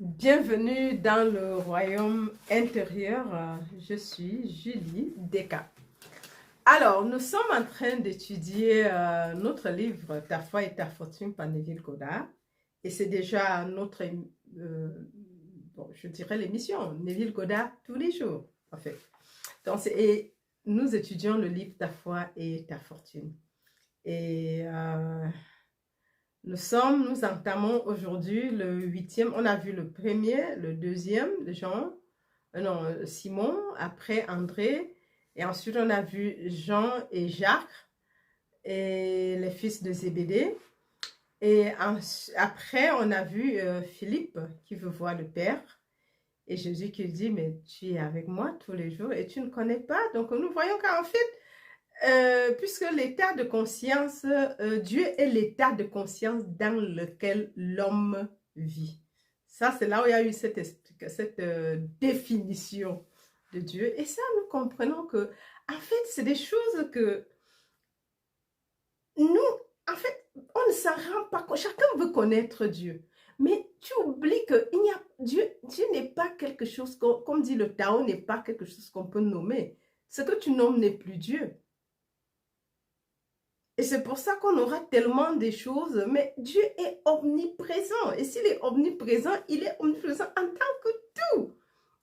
Bienvenue dans le royaume intérieur. Je suis Julie Deka. Alors, nous sommes en train d'étudier notre livre « Ta foi et ta fortune » par Neville Goddard. Et c'est déjà notre, je dirais l'émission, Neville Goddard tous les jours, en fait. Donc, et nous étudions le livre « Ta foi et ta fortune ». Et nous entamons aujourd'hui le 8e. On a vu le premier, le deuxième, Simon, après André, et ensuite on a vu Jean et Jacques, et les fils de Zébédée. Et après, on a vu Philippe qui veut voir le Père. Et Jésus qui dit, mais tu es avec moi tous les jours et tu ne connais pas. Donc nous voyons qu'en fait, puisque l'état de conscience, Dieu est l'état de conscience dans lequel l'homme vit. Ça, c'est là où il y a eu cette définition de Dieu. Et ça, nous comprenons que, en fait, c'est des choses que nous, en fait, on ne s'en rend pas compte. Chacun veut connaître Dieu. Mais tu oublies que Dieu n'est pas quelque chose, comme dit le Tao, n'est pas quelque chose qu'on peut nommer. Ce que tu nommes n'est plus Dieu. Et c'est pour ça qu'on aura tellement de choses, mais Dieu est omniprésent. Et s'il est omniprésent, il est omniprésent en tant que tout.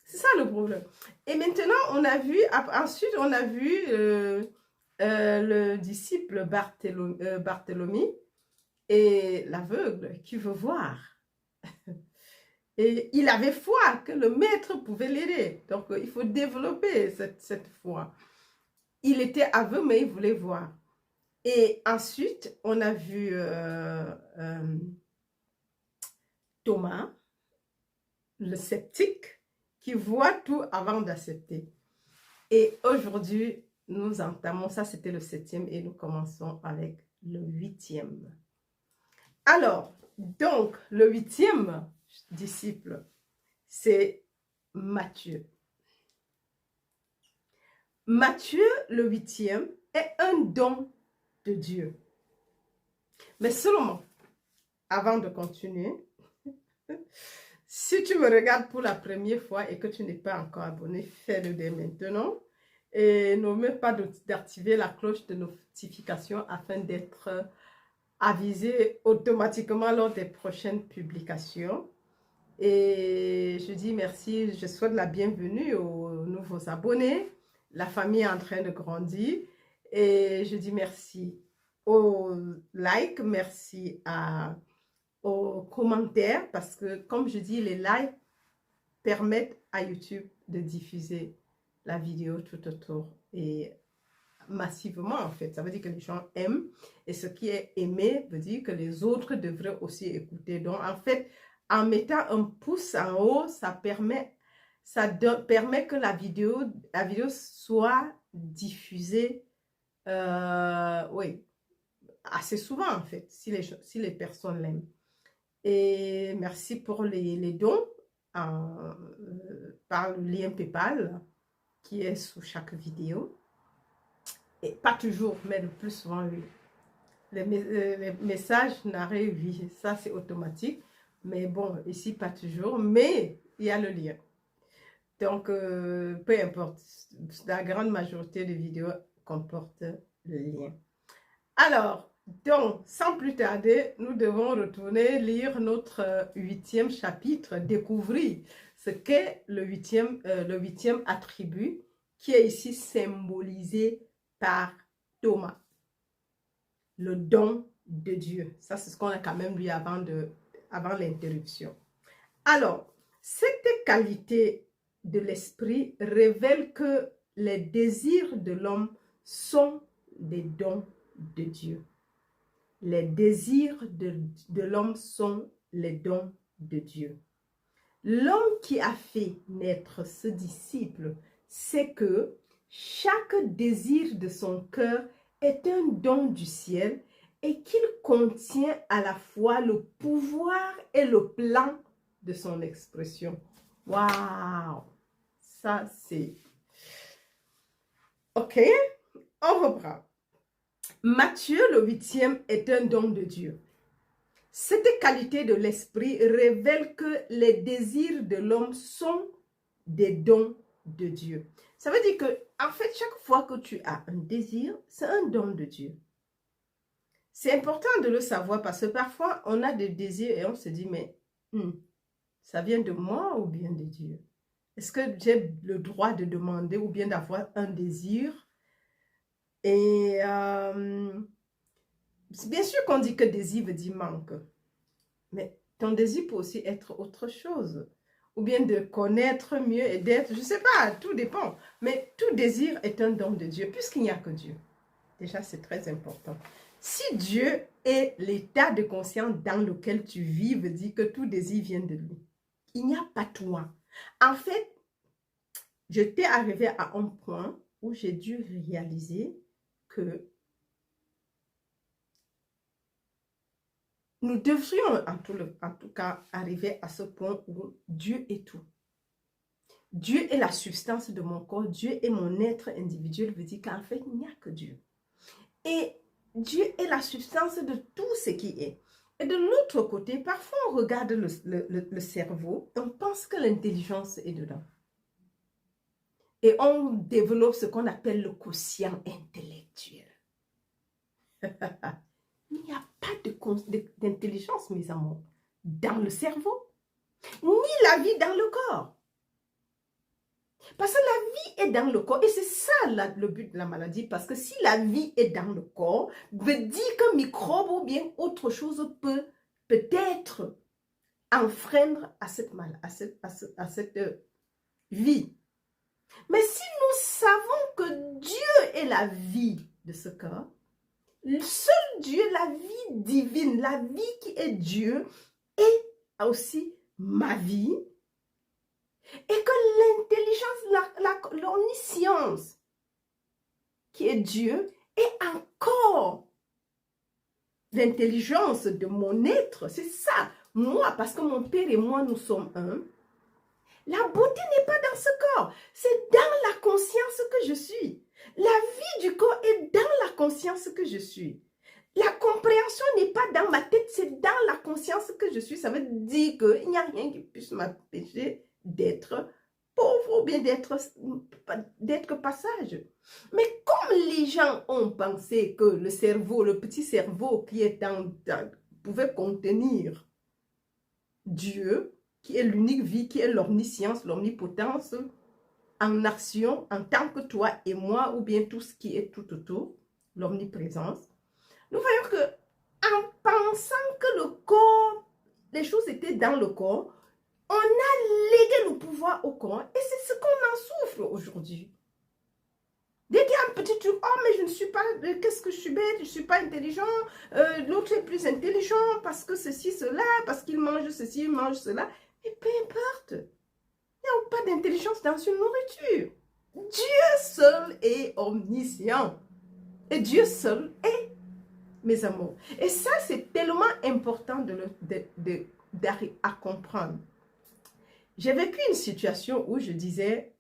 C'est ça le problème. Et maintenant, ensuite on a vu le disciple Barthélemy et l'aveugle qui veut voir. Et il avait foi que le maître pouvait l'aider. Donc, il faut développer cette foi. Il était aveugle, mais il voulait voir. Et ensuite, on a vu Thomas, le sceptique, qui voit tout avant d'accepter. Et aujourd'hui, nous entamons, ça c'était le 7e, et nous commençons avec le 8e. Alors, donc, le 8e disciple, c'est Matthieu. Matthieu, le 8e, est un don de Dieu. Mais seulement, avant de continuer, si tu me regardes pour la première fois et que tu n'es pas encore abonné, fais-le dès maintenant. Et n'oublie pas d'activer la cloche de notification afin d'être avisé automatiquement lors des prochaines publications. Et je dis merci, je souhaite la bienvenue aux nouveaux abonnés. La famille est en train de grandir. Et je dis merci aux likes, merci aux commentaires, parce que comme je dis, les likes permettent à YouTube de diffuser la vidéo tout autour et massivement en fait. Ça veut dire que les gens aiment et ce qui est aimé veut dire que les autres devraient aussi écouter. Donc en fait, en mettant un pouce en haut, ça permet que la vidéo soit diffusée oui, assez souvent en fait, si les personnes l'aiment. Et merci pour les dons par le lien PayPal qui est sous chaque vidéo. Et pas toujours, mais le plus souvent, oui. Les messages n'arrivent, oui, ça c'est automatique. Mais bon, ici pas toujours, mais il y a le lien. Donc, peu importe, la grande majorité des vidéos comportent le lien. Alors, donc, sans plus tarder, nous devons retourner lire notre 8e chapitre, découvrir ce qu'est le 8e attribut qui est ici symbolisé par Thomas, le don de Dieu. Ça, c'est ce qu'on a quand même lu avant l'interruption. Alors, cette qualité de l'esprit révèle que les désirs de l'homme sont des dons de Dieu. Les désirs de l'homme sont les dons de Dieu. L'homme qui a fait naître ce disciple sait que chaque désir de son cœur est un don du ciel et qu'il contient à la fois le pouvoir et le plan de son expression. Waouh! Ça, c'est... Ok, on reprend. Matthieu, le 8e, est un don de Dieu. Cette qualité de l'esprit révèle que les désirs de l'homme sont des dons de Dieu. Ça veut dire que, en fait, chaque fois que tu as un désir, c'est un don de Dieu. C'est important de le savoir parce que parfois, on a des désirs et on se dit, mais ça vient de moi ou bien de Dieu? Est-ce que j'ai le droit de demander ou bien d'avoir un désir? Et bien sûr qu'on dit que désir veut dire manque. Mais ton désir peut aussi être autre chose. Ou bien de connaître mieux et d'être, je ne sais pas, tout dépend. Mais tout désir est un don de Dieu, puisqu'il n'y a que Dieu. Déjà, c'est très important. Si Dieu est l'état de conscience dans lequel tu vis, veut dire que tout désir vient de lui. Il n'y a pas toi. En fait, j'étais arrivé à un point où j'ai dû réaliser que nous devrions en tout cas arriver à ce point où Dieu est tout. Dieu est la substance de mon corps, Dieu est mon être individuel, veut dire qu'en fait, il n'y a que Dieu. Et Dieu est la substance de tout ce qui est. Et de l'autre côté, parfois on regarde le cerveau et on pense que l'intelligence est dedans. Et on développe ce qu'on appelle le quotient intellectuel. Il n'y a pas d'intelligence, mes amours, dans le cerveau, ni la vie dans le corps. Parce que la vie est dans le corps et c'est ça le but de la maladie. Parce que si la vie est dans le corps, veut dire qu'un microbe ou bien autre chose peut peut-être enfreindre à cette vie. Mais si nous savons que Dieu est la vie de ce corps, seul Dieu, la vie divine, la vie qui est Dieu, est aussi ma vie. Et que l'intelligence, l'omniscience, qui est Dieu, est encore l'intelligence de mon être. C'est ça, moi, parce que mon Père et moi, nous sommes un. La beauté n'est pas dans ce corps, c'est dans la conscience que je suis. La vie du corps est dans la conscience que je suis. La compréhension n'est pas dans ma tête, c'est dans la conscience que je suis. Ça veut dire qu'il n'y a rien qui puisse m'empêcher d'être pauvre ou bien d'être passage. Mais comme les gens ont pensé que le cerveau, le petit cerveau qui est pouvait contenir Dieu, qui est l'unique vie, qui est l'omniscience, l'omnipotence, en action, en tant que toi et moi, ou bien tout ce qui est tout autour, l'omniprésence, nous voyons que en pensant que le corps, les choses étaient dans le corps, on a légué le pouvoir au corps et c'est ce qu'on en souffre aujourd'hui. Dès qu'il y a un petit truc, oh mais je ne suis pas, qu'est-ce que je suis bête, je ne suis pas intelligent, l'autre est plus intelligent parce que ceci, cela, parce qu'il mange ceci, il mange cela. Et peu importe, il n'y a pas d'intelligence dans une nourriture. Dieu seul est omniscient et Dieu seul est mes amours. Et ça, c'est tellement important à comprendre. J'ai vécu une situation où je disais,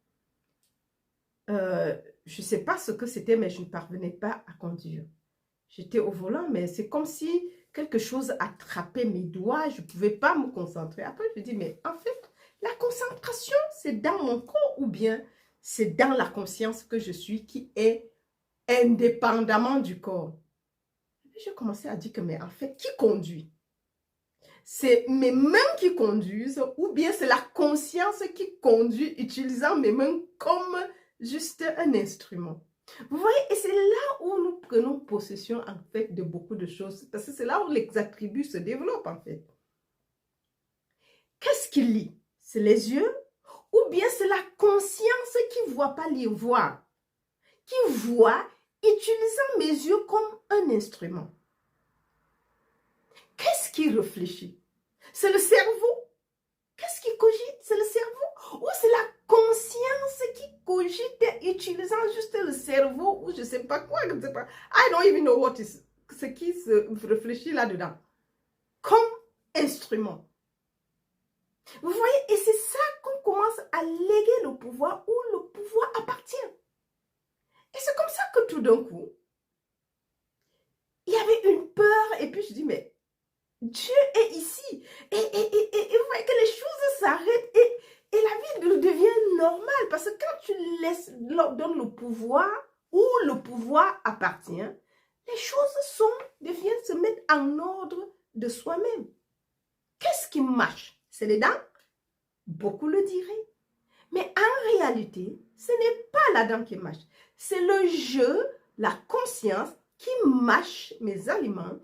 je ne sais pas ce que c'était, mais je ne parvenais pas à conduire. J'étais au volant, mais c'est comme si quelque chose attrapait mes doigts, je ne pouvais pas me concentrer. Après, je me dis, mais en fait, la concentration, c'est dans mon corps ou bien c'est dans la conscience que je suis qui est indépendamment du corps. J'ai commencé à dire que, mais en fait, qui conduit? C'est mes mains qui conduisent ou bien c'est la conscience qui conduit utilisant mes mains comme juste un instrument. Vous voyez, et c'est là où nous prenons possession en fait de beaucoup de choses parce que c'est là où les attributs se développent en fait. Qu'est-ce qui lit? C'est les yeux ou bien c'est la conscience qui ne voit pas les voir, qui voit utilisant mes yeux comme un instrument. Qu'est-ce qui réfléchit? C'est le cerveau. Qu'est-ce qui cogite? C'est le cerveau. Ou c'est la conscience qui cogite utilisant juste le cerveau ou je ne sais pas quoi. Je sais pas. I don't even know what is. Ce qui se réfléchit là-dedans. Comme instrument. Vous voyez, et c'est ça qu'on commence à léguer le pouvoir où le pouvoir appartient. Et c'est comme ça que tout d'un coup, il y avait une peur et puis je dis, mais Dieu est ici. Et vous voyez que les choses s'arrêtent et la vie devient normale. Parce que quand tu laisses, donnes le pouvoir, où le pouvoir appartient, les choses deviennent se mettre en ordre de soi-même. Qu'est-ce qui marche? C'est les dents? Beaucoup le diraient. Mais en réalité, ce n'est pas la dent qui marche. C'est le jeu, la conscience qui mâche mes aliments,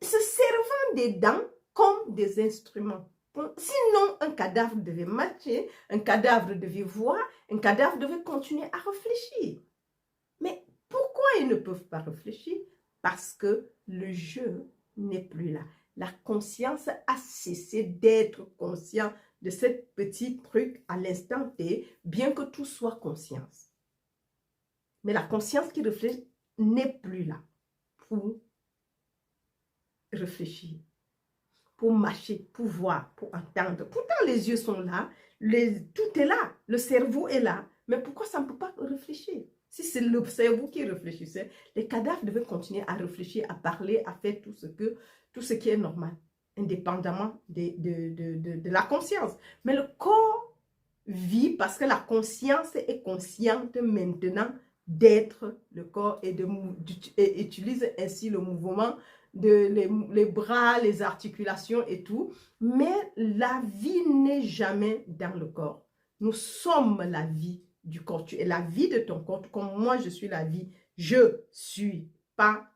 se servant des dents comme des instruments. Sinon, un cadavre devait marcher, un cadavre devait voir, un cadavre devait continuer à réfléchir. Mais pourquoi ils ne peuvent pas réfléchir? Parce que le jeu n'est plus là. La conscience a cessé d'être conscient de ce petit truc à l'instant T, bien que tout soit conscience. Mais la conscience qui réfléchit n'est plus là pour réfléchir, pour marcher, pour voir, pour entendre. Pourtant, les yeux sont là, tout est là, le cerveau est là. Mais pourquoi ça ne peut pas réfléchir? Si c'est le cerveau qui réfléchissait, les cadavres devaient continuer à réfléchir, à parler, à faire tout ce qui est normal, indépendamment de la conscience. Mais le corps vit parce que la conscience est consciente maintenant d'être le corps et utilise ainsi le mouvement les bras, les articulations et tout. Mais la vie n'est jamais dans le corps. Nous sommes la vie du corps. Tu es la vie de ton corps, comme moi je suis la vie. Je suis pas.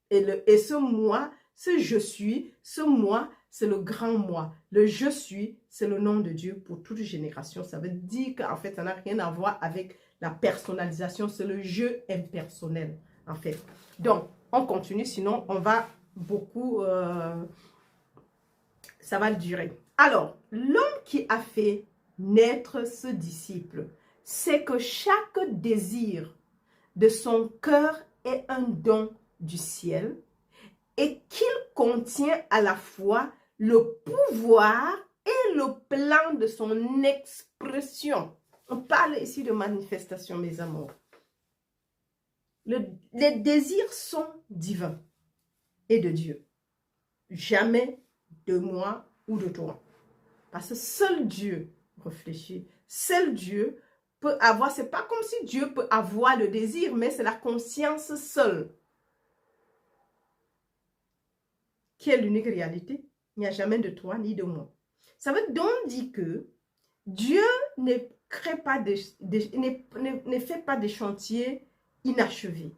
Et ce moi, ce je suis, ce moi, c'est le grand moi. Le je suis, c'est le nom de Dieu pour toute génération. Ça veut dire qu'en fait, ça n'a rien à voir avec la personnalisation. C'est le je impersonnel, en fait. Donc, on continue, sinon on va beaucoup... ça va durer. Alors, l'homme qui a fait naître ce disciple, c'est que chaque désir de son cœur est un don du ciel et qu'il contient à la fois le pouvoir et le plan de son expression. On parle ici de manifestation, mes amours. Les désirs sont divins et de Dieu. Jamais de moi ou de toi. Parce que seul Dieu réfléchit. Seul Dieu peut avoir, c'est pas comme si Dieu peut avoir le désir, mais c'est la conscience seule qui est l'unique réalité. Il n'y a jamais de toi ni de moi. Ça veut donc dire que Dieu ne crée pas ne fait pas des chantiers inachevés.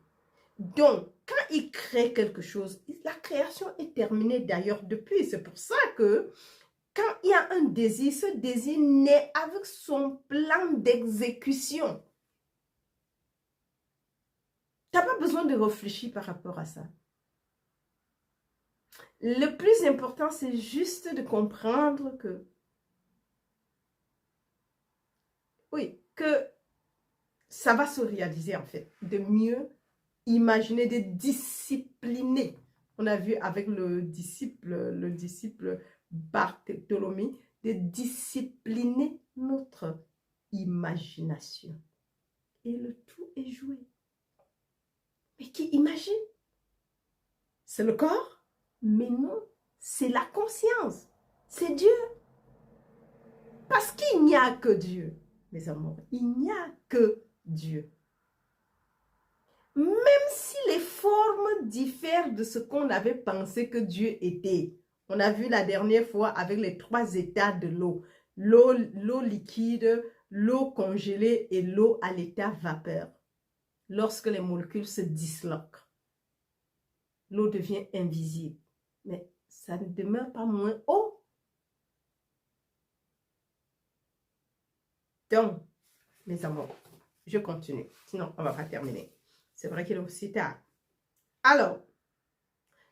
Donc, quand il crée quelque chose, la création est terminée d'ailleurs depuis. C'est pour ça que quand il y a un désir, ce désir naît avec son plan d'exécution. Tu n'as pas besoin de réfléchir par rapport à ça. Le plus important, c'est juste de comprendre que, oui, que ça va se réaliser en fait, de mieux imaginer, de discipliner. On a vu avec le disciple Barthélemy, de discipliner notre imagination. Et le tout est joué. Mais qui imagine? C'est le corps? Mais non, c'est la conscience. C'est Dieu. Parce qu'il n'y a que Dieu, mes amours. Il n'y a que Dieu. Même si les formes diffèrent de ce qu'on avait pensé que Dieu était. On a vu la dernière fois avec les 3 états de l'eau. L'eau liquide, l'eau congelée et l'eau à l'état vapeur. Lorsque les molécules se disloquent, l'eau devient invisible. Mais ça ne demeure pas moins haut. Donc, mes amours, je continue. Sinon, on ne va pas terminer. C'est vrai qu'il est aussi tard. Alors,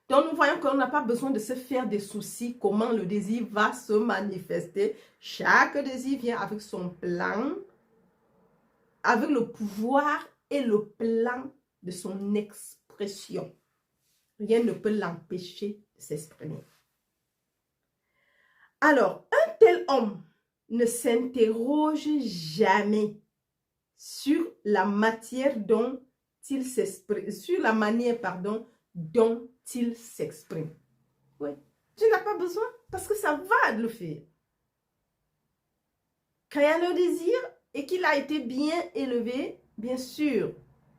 donc nous voyons qu'on n'a pas besoin de se faire des soucis comment le désir va se manifester. Chaque désir vient avec son plan, avec le pouvoir et le plan de son expression. Rien ne peut l'empêcher de s'exprimer. Alors, un tel homme ne s'interroge jamais sur la matière dont il s'exprime, sur la manière, dont il s'exprime. Oui. Tu n'as pas besoin parce que ça va le faire. Quand il y a le désir et qu'il a été bien élevé, bien sûr,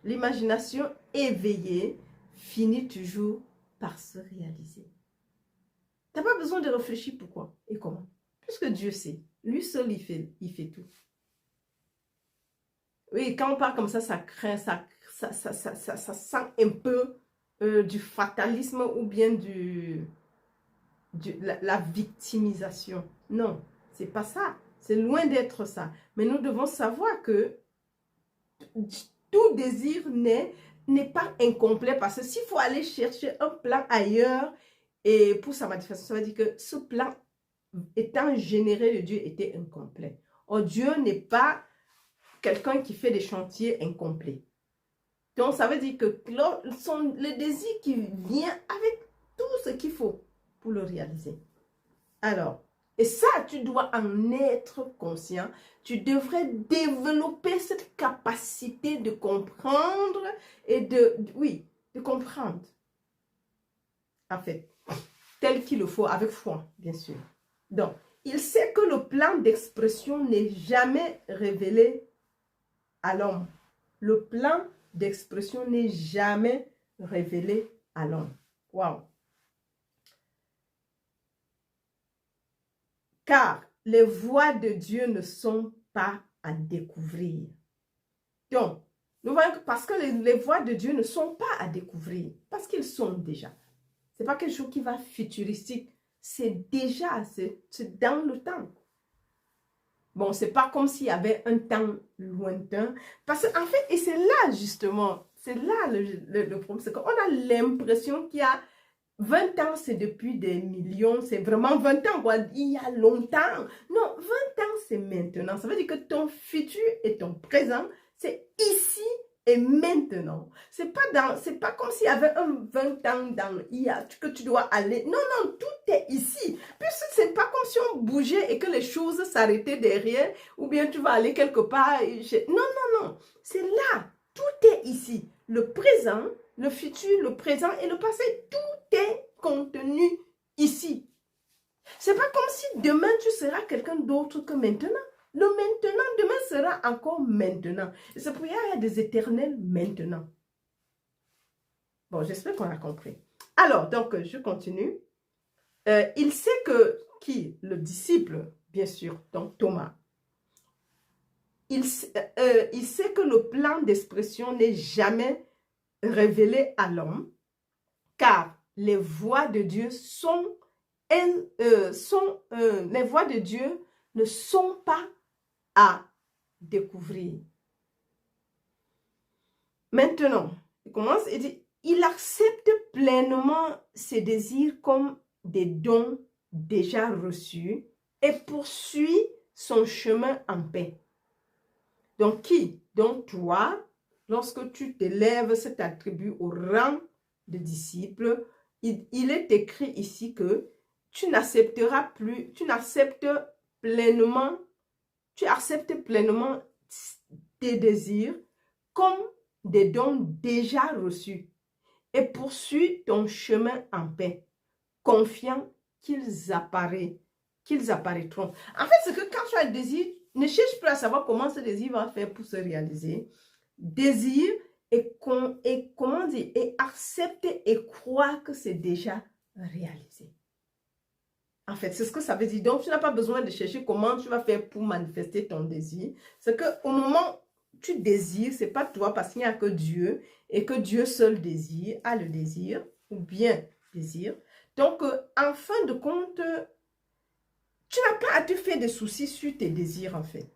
l'imagination éveillée finit toujours par se réaliser. Tu n'as pas besoin de réfléchir pourquoi et comment. Puisque Dieu sait. Lui seul, il fait tout. Oui, quand on parle comme ça craint, ça sent un peu du fatalisme ou bien la victimisation. Non, c'est pas ça. C'est loin d'être ça. Mais nous devons savoir que tout désir n'est pas incomplet parce que s'il faut aller chercher un plan ailleurs et pour sa manifestation, ça veut dire que ce plan étant généré de Dieu était incomplet. Or, Dieu n'est pas quelqu'un qui fait des chantiers incomplets. Donc, ça veut dire que le désir qui vient avec tout ce qu'il faut pour le réaliser. Alors, et ça, tu dois en être conscient. Tu devrais développer cette capacité de comprendre et de comprendre. En fait, tel qu'il le faut, avec foi, bien sûr. Donc, il sait que le plan d'expression n'est jamais révélé à l'homme. Le plan d'expression n'est jamais révélé à l'homme. Waouh! Car les voies de Dieu ne sont pas à découvrir. Donc, nous voyons que parce que les voies de Dieu ne sont pas à découvrir, parce qu'ils sont déjà. Ce n'est pas quelque chose qui va futuristique, c'est déjà, c'est dans le temps. Bon, c'est pas comme s'il y avait un temps lointain. Parce qu'en fait, et c'est là justement, c'est là le problème, c'est qu'on a l'impression qu'il y a 20 ans, c'est depuis des millions, c'est vraiment 20 ans, quoi, il y a longtemps. Non, 20 ans, c'est maintenant. Ça veut dire que ton futur et ton présent, c'est ici et maintenant. C'est pas comme s'il y avait un 20 ans que tu dois aller. Non, non, tout est ici. Puisque c'est pas comme si on bougeait et que les choses s'arrêtaient derrière, ou bien tu vas aller quelque part. Non, non, non. C'est là. Tout est ici. Le présent, le futur, le présent et le passé, tout est contenu ici. C'est pas comme si demain tu seras quelqu'un d'autre que maintenant. Le maintenant, demain sera encore maintenant. Et c'est pour ça qu'il y a des éternels maintenant. Bon, j'espère qu'on a compris. Alors, donc, je continue. Il sait que, le disciple, bien sûr, donc Thomas, il sait que le plan d'expression n'est jamais révélé à l'homme, car les voies de Dieu les voies de Dieu ne sont pas à découvrir. Maintenant, il commence et dit, il accepte pleinement ses désirs comme des dons déjà reçus et poursuit son chemin en paix. Donc qui? Donc toi, lorsque tu t'élèves cet attribut au rang de disciple, il est écrit ici que tu n'accepteras plus, tu acceptes pleinement tes désirs comme des dons déjà reçus et poursuis ton chemin en paix, confiant qu'ils apparaîtront. En fait, c'est que quand tu as le désir, ne cherche plus à savoir comment ce désir va faire pour se réaliser. Désir et comment dire, et accepter et croire que c'est déjà réalisé. En fait, c'est ce que ça veut dire. Donc, tu n'as pas besoin de chercher comment tu vas faire pour manifester ton désir. C'est qu'au moment où tu désires, ce n'est pas toi parce qu'il n'y a que Dieu et que Dieu seul a le désir ou bien désire. Donc, en fin de compte, tu n'as pas à te faire des soucis sur tes désirs en fait.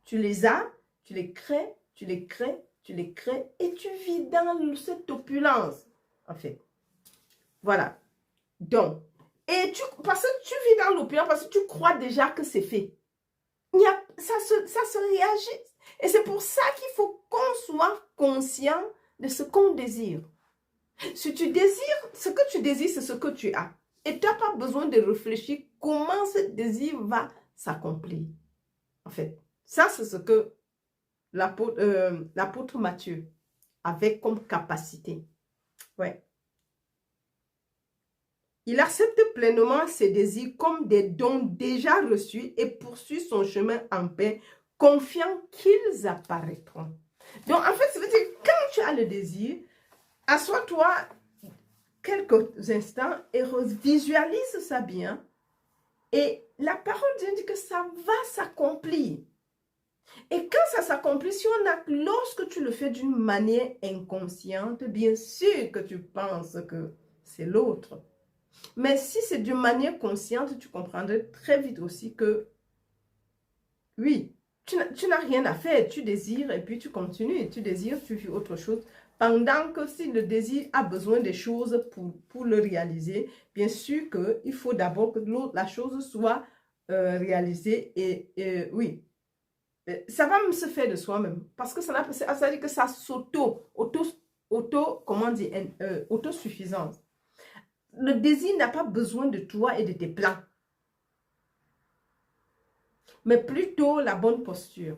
Tu les as, tu les crées, tu les crées, tu les crées et tu vis dans cette opulence en fait. Voilà. Donc, parce que tu vis dans l'opulence, parce que tu crois déjà que c'est fait. Ça se réagit. Et c'est pour ça qu'il faut qu'on soit conscient de ce qu'on désire. Si tu désires, ce que tu désires, c'est ce que tu as. Et tu n'as pas besoin de réfléchir comment ce désir va s'accomplir. En fait, ça c'est ce que l'apôtre Matthieu avait comme capacité. Ouais. Il accepte pleinement ses désirs comme des dons déjà reçus et poursuit son chemin en paix, confiant qu'ils apparaîtront. Donc, en fait, ça veut dire que quand tu as le désir, assois-toi quelques instants et visualise ça bien. Et la parole de Dieu dit que ça va s'accomplir. Et quand ça s'accomplit, lorsque tu le fais d'une manière inconsciente, bien sûr que tu penses que c'est l'autre. Mais si c'est d'une manière consciente, tu comprendrais très vite aussi que, oui, tu n'as rien à faire, tu désires et puis tu continues, tu désires, tu vis autre chose. Pendant que si le désir a besoin des choses pour le réaliser, bien sûr qu'il faut d'abord que la chose soit réalisée et oui, ça va même se faire de soi-même parce que ça veut dire que ça comment dire, autosuffisance. Le désir n'a pas besoin de toi et de tes plans, mais plutôt la bonne posture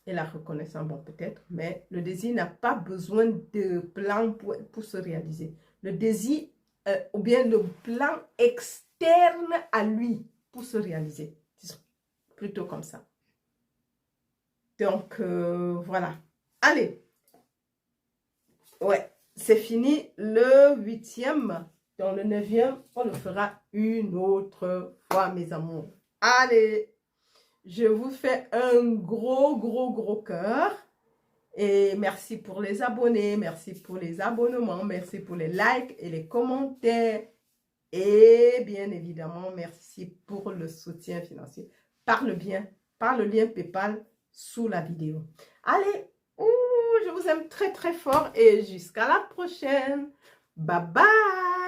et la reconnaissance, bon peut-être, mais le désir n'a pas besoin de plan pour se réaliser. Le désir, ou bien le plan externe à lui pour se réaliser, disons, plutôt comme ça. Donc, voilà. Allez, ouais, c'est fini le 8e. Dans le 9e, on le fera une autre fois, mes amours. Allez, je vous fais un gros cœur. Et merci pour les abonnés, merci pour les abonnements, merci pour les likes et les commentaires. Et bien évidemment, merci pour le soutien financier par le lien PayPal sous la vidéo. Allez, je vous aime très fort et jusqu'à la prochaine. Bye bye.